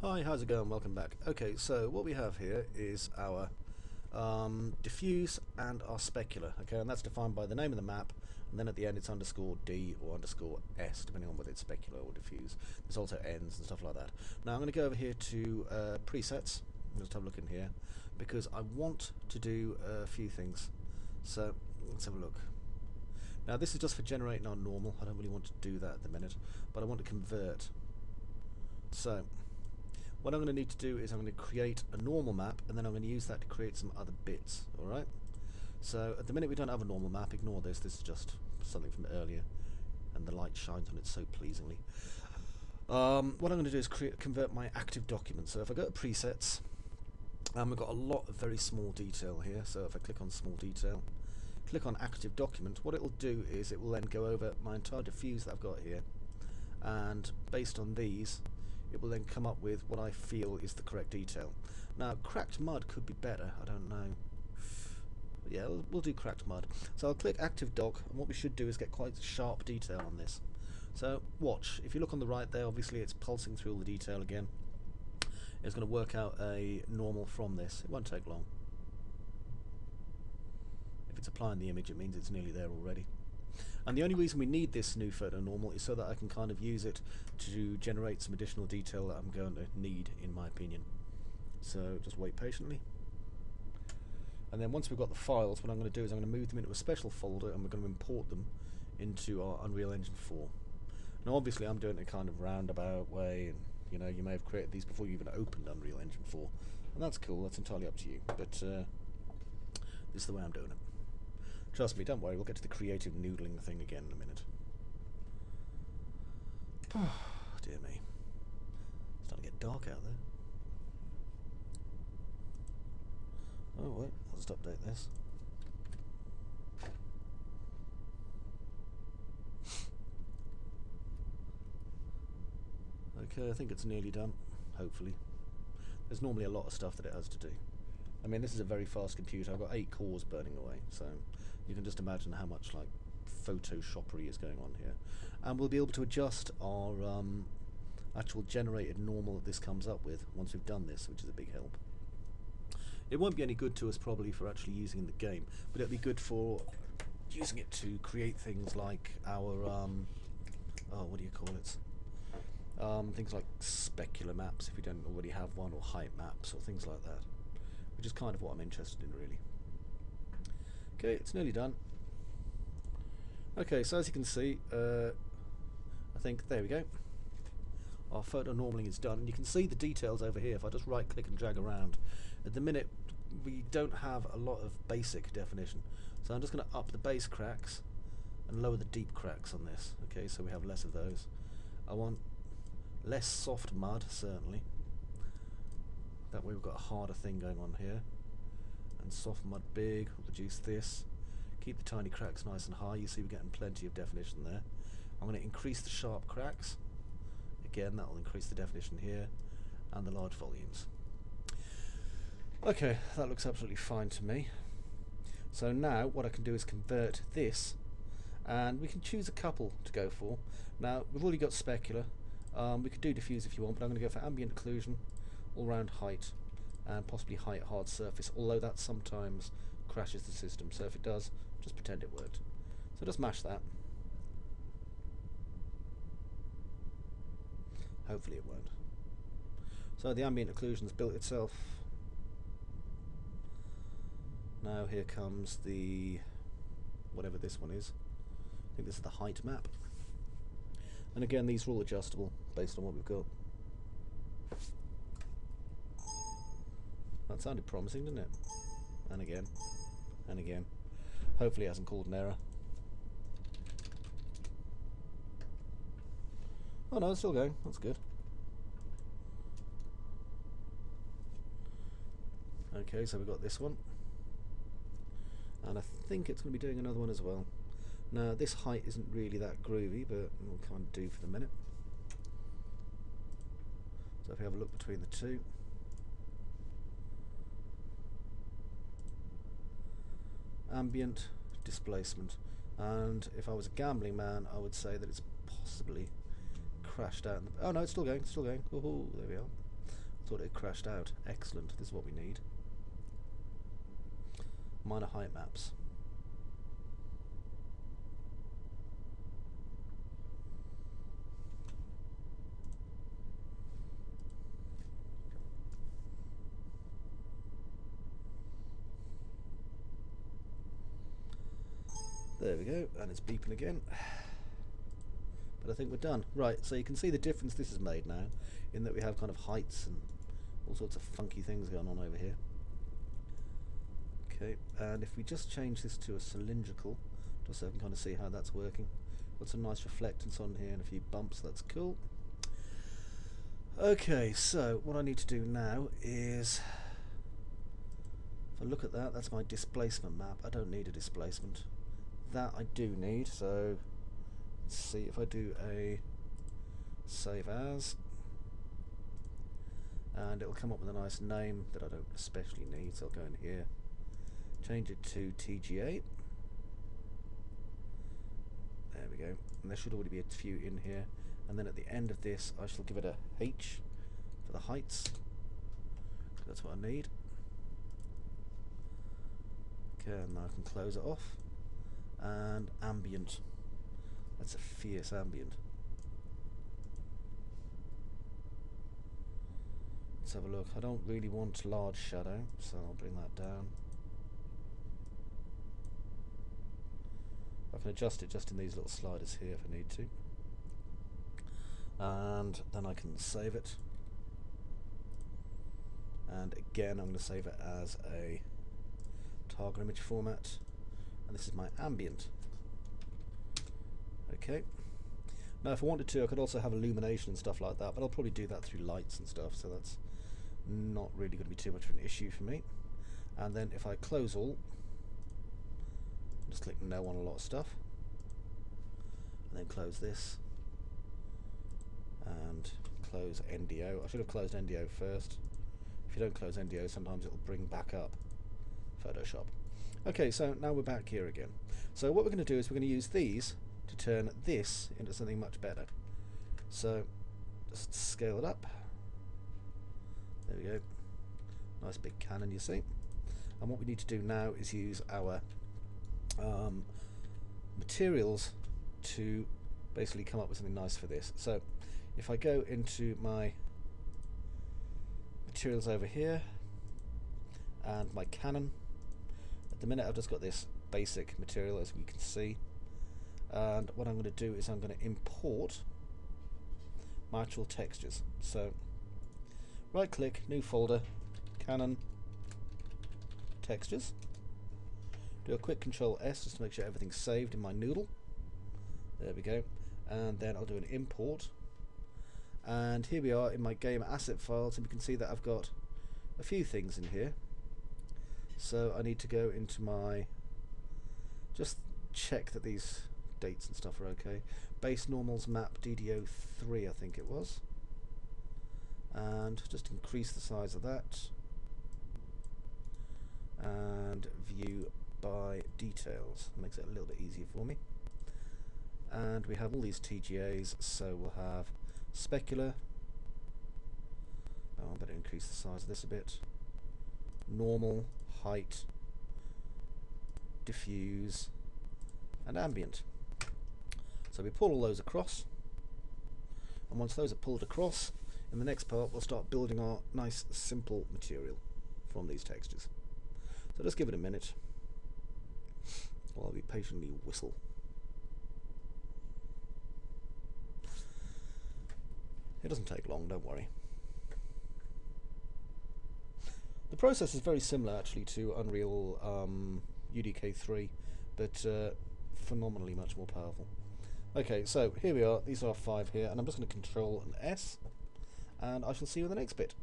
Hi, how's it going? Welcome back. Okay, so what we have here is our diffuse and our specular. Okay, and that's defined by the name of the map, and then at the end it's underscore D or underscore S, depending on whether it's specular or diffuse. There's also ends and stuff like that. Now I'm going to go over here to presets. Let's have a look in here because I want to do a few things. So let's have a look. Now this is just for generating our normal. I don't really want to do that at the minute, but I want to convert. So what I'm going to need to do is I'm going to create a normal map, and then I'm going to use that to create some other bits. Alright? So at the minute we don't have a normal map. Ignore this. This is just something from earlier, and the light shines on it so pleasingly. What I'm going to do is convert my active document. So if I go to presets, we've got a lot of very small detail here. So if I click on small detail, click on active document, what it will do is it will then go over my entire diffuse that I've got here, and based on these it will then come up with what I feel is the correct detail. Now cracked mud could be better, I don't know. Yeah, we'll do cracked mud. So I'll click active doc, and what we should do is get quite sharp detail on this. So watch, if you look on the right there, obviously it's pulsing through all the detail again. It's going to work out a normal from this. It won't take long. If it's applying the image, it means it's nearly there already. And the only reason we need this new photo normal is so that I can kind of use it to generate some additional detail that I'm going to need, in my opinion. So just wait patiently. And then once we've got the files, what I'm going to do is I'm going to move them into a special folder, and we're going to import them into our Unreal Engine 4. Now obviously I'm doing it a kind of roundabout way, and you may have created these before you even opened Unreal Engine 4, and that's cool, that's entirely up to you, but this is the way I'm doing it. Trust me, don't worry, we'll get to the creative noodling thing again in a minute. Dear me. It's starting to get dark out there. Oh wait, I'll just update this. Okay, I think it's nearly done, hopefully. There's normally a lot of stuff that it has to do. I mean, this is a very fast computer. I've got 8 cores burning away, so you can just imagine how much like photoshoppery is going on here. And we'll be able to adjust our actual generated normal that this comes up with once we've done this, which is a big help. It won't be any good to us probably for actually using in the game, but it'll be good for using it to create things like our oh, what do you call it? Things like specular maps if you don't already have one, or height maps or things like that, which is kind of what I'm interested in really. Okay, it's nearly done. Okay, so as you can see, I think, there we go. Our photo normaling is done, and you can see the details over here if I just right click and drag around. At the minute we don't have a lot of basic definition, so I'm just going to up the base cracks and lower the deep cracks on this. Okay, so we have less of those. I want less soft mud, certainly. That way we've got a harder thing going on here. And soft mud big, reduce this. Keep the tiny cracks nice and high, you see we're getting plenty of definition there. I'm going to increase the sharp cracks. Again, that will increase the definition here, and the large volumes. Okay, that looks absolutely fine to me. So now what I can do is convert this, and we can choose a couple to go for. Now we've already got specular. We could do diffuse if you want, but I'm going to go for ambient occlusion, all round height, and possibly height hard surface, although that sometimes crashes the system, so if it does, just pretend it worked. So just mash that. Hopefully it won't. So the ambient occlusion's built itself. Now here comes the whatever this one is. I think this is the height map. And again, these are all adjustable based on what we've got. That sounded promising, didn't it? And again. And again. Hopefully it hasn't called an error. Oh no, it's still going. That's good. Okay, so we've got this one. And I think it's going to be doing another one as well. Now this height isn't really that groovy, but we'll kind of do for the minute. So if we have a look between the two, ambient displacement, and if I was a gambling man I would say that it's possibly crashed out in the, oh no, it's still going, it's still going. Ooh, there we are. Thought it crashed out. Excellent, this is what we need. Minor height maps. There we go, and it's beeping again. But I think we're done. Right, so you can see the difference this has made now, in that we have kind of heights and all sorts of funky things going on over here. Okay, and if we just change this to a cylindrical, just so I can kind of see how that's working. Got some nice reflectance on here and a few bumps, that's cool. Okay, so what I need to do now is, if I look at that, that's my displacement map. I don't need a displacement. That I do need, so let's see if I do a save as, and it'll come up with a nice name that I don't especially need, so I'll go in here, change it to TGA. There we go, and there should already be a few in here, and then at the end of this I shall give it a H for the heights, that's what I need. Okay, and now I can close it off. And ambient. That's a fierce ambient. Let's have a look. I don't really want large shadow, so I'll bring that down. I can adjust it just in these little sliders here if I need to. And then I can save it. And again I'm going to save it as a target image format. And this is my ambient. Okay. Now if I wanted to I could also have illumination and stuff like that, but I'll probably do that through lights and stuff, so that's not really going to be too much of an issue for me. And then if I close all, just click no on a lot of stuff, and then close this, and close NDO. I should have closed NDO first. If you don't close NDO, sometimes it'll bring back up Photoshop. Okay, so now we're back here again. So what we're going to do is we're going to use these to turn this into something much better. So just scale it up. There we go. Nice big cannon, you see. And what we need to do now is use our materials to basically come up with something nice for this. So if I go into my materials over here and my cannon, at the minute I've just got this basic material, as we can see, and what I'm going to do is I'm going to import my actual textures. So right click, new folder, Canon, textures, do a quick Control S just to make sure everything's saved in my noodle. There we go, and then I'll do an import, and here we are in my game asset files, and you can see that I've got a few things in here. So I need to go into my, just check that these dates and stuff are okay. Base normals map DDO3 I think it was, and just increase the size of that, and view by details, makes it a little bit easier for me. And we have all these TGAs, so we'll have specular, oh, I better increase the size of this a bit, normal, height, diffuse, and ambient. So we pull all those across, and once those are pulled across, in the next part we'll start building our nice simple material from these textures. So just give it a minute while we patiently whistle. It doesn't take long, don't worry. The process is very similar actually to Unreal UDK3, but phenomenally much more powerful. Okay, so here we are, these are our 5 here, and I'm just going to Control and S, and I shall see you in the next bit.